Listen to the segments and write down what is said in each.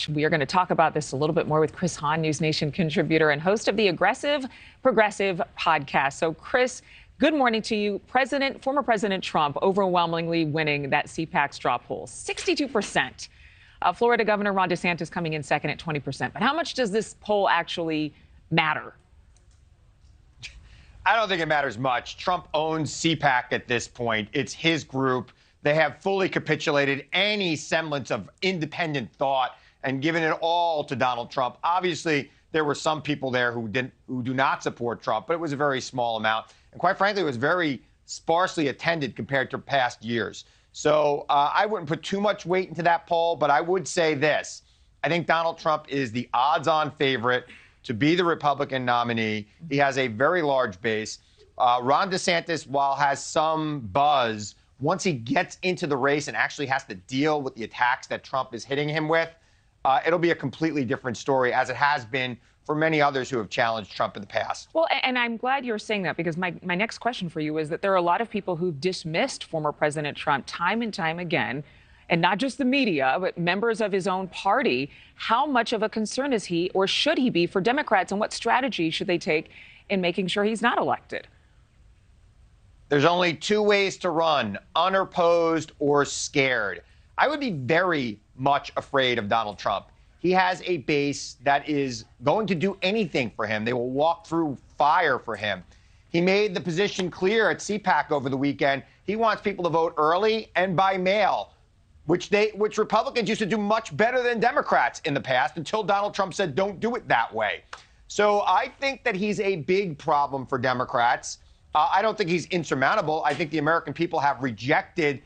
We are going to talk about this a little bit more with Chris Hahn, NewsNation contributor and host of the Aggressive Progressive podcast. So, Chris, good morning to you. Former President Trump overwhelmingly winning that CPAC straw poll, 62%. Florida Governor Ron DeSantis coming in second at 20%. But how much does this poll actually matter? I don't think it matters much. Trump owns CPAC at this point. It's his group. They have fully capitulated any semblance of independent thought and given it all to Donald Trump. Obviously, there were some people there who do not support Trump, but it was a very small amount. And quite frankly, it was very sparsely attended compared to past years. So I wouldn't put too much weight into that poll, but I would say this. I think Donald Trump is the odds-on favorite to be the Republican nominee. He has a very large base. Ron DeSantis, while has some buzz, once he gets into the race and actually has to deal with the attacks that Trump is hitting him with, it'll be a completely different story, as it has been for many others who have challenged Trump in the past. Well, and I'm glad you're saying that, because my next question for you is that there are a lot of people who've dismissed former President Trump time and time again, and not just the media, but members of his own party. How much of a concern is he, or should he be, for Democrats, and what strategy should they take in making sure he's not elected? There's only two ways to run: unopposed or scared. I would be very much afraid of Donald Trump. He has a base that is going to do anything for him. They will walk through fire for him. He made the position clear at CPAC over the weekend. He wants people to vote early and by mail, which Republicans used to do much better than Democrats in the past, until Donald Trump said, don't do it that way. So I think that he's a big problem for Democrats. I don't think he's insurmountable. I think the American people have rejected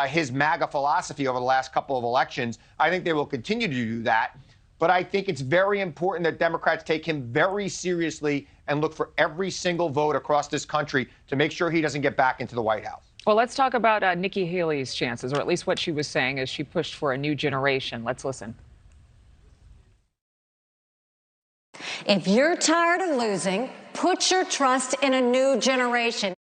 his MAGA philosophy over the last couple of elections. I think they will continue to do that. But I think it's very important that Democrats take him very seriously and look for every single vote across this country to make sure he doesn't get back into the White House. Well, let's talk about Nikki Haley's chances, or at least what she was saying as she pushed for a new generation. Let's listen. If you're tired of losing, put your trust in a new generation.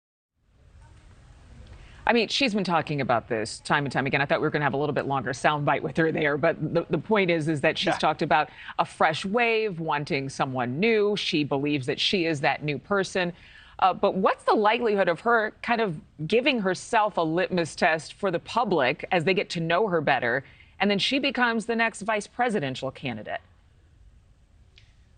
I mean, she's been talking about this time and time again. I thought we were going to have a little bit longer soundbite with her there. But the point is that she's talked about a fresh wave, wanting someone new. She believes that she is that new person. But what's the likelihood of her kind of giving herself a litmus test for the public as they get to know her better, and then she becomes the next vice presidential candidate?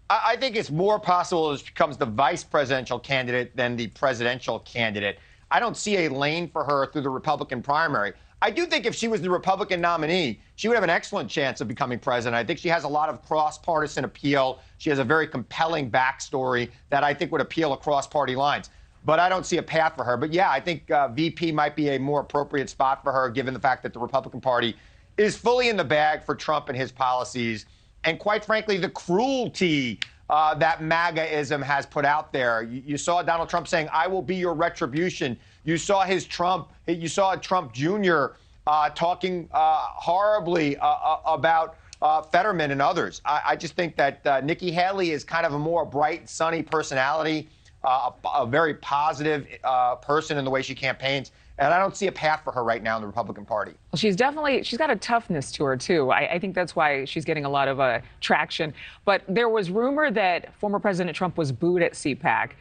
I think it's more possible that she becomes the vice presidential candidate than the presidential candidate. I don't see a lane for her through the Republican primary. I do think if she was the Republican nominee, she would have an excellent chance of becoming president. I think she has a lot of cross-partisan appeal. She has a very compelling backstory that I think would appeal across party lines. But I don't see a path for her. But yeah, I think VP might be a more appropriate spot for her, given the fact that the Republican Party is fully in the bag for Trump and his policies. And quite frankly, the cruelty that MAGA-ism has put out there. You saw Donald Trump saying, "I will be your retribution." You saw Trump Jr. Talking horribly about Fetterman and others. I just think that Nikki Haley is kind of a more bright, sunny personality, a very positive person in the way she campaigns. And I don't see a path for her right now in the Republican Party. Well, she's got a toughness to her, too. I think that's why she's getting a lot of traction. But there was rumor that former President Trump was booed at CPAC,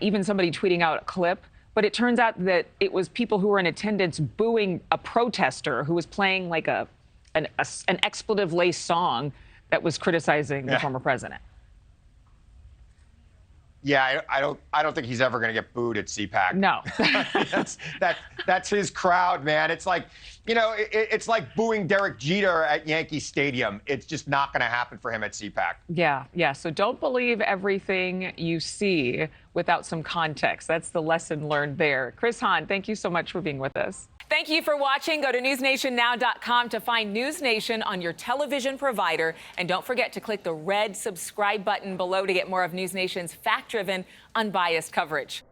even somebody tweeting out a clip. But it turns out that it was people who were in attendance booing a protester who was playing like an expletive-laced song that was criticizing the former president. Yeah, I don't think he's ever going to get booed at CPAC. No. that's his crowd, man. It's like, it's like booing Derek Jeter at Yankee Stadium. It's just not going to happen for him at CPAC. Yeah. So don't believe everything you see without some context. That's the lesson learned there. Chris Hahn, thank you so much for being with us. Thank you for watching. Go to newsnationnow.com to find NewsNation on your television provider. And don't forget to click the red subscribe button below to get more of NewsNation's fact-driven, unbiased coverage.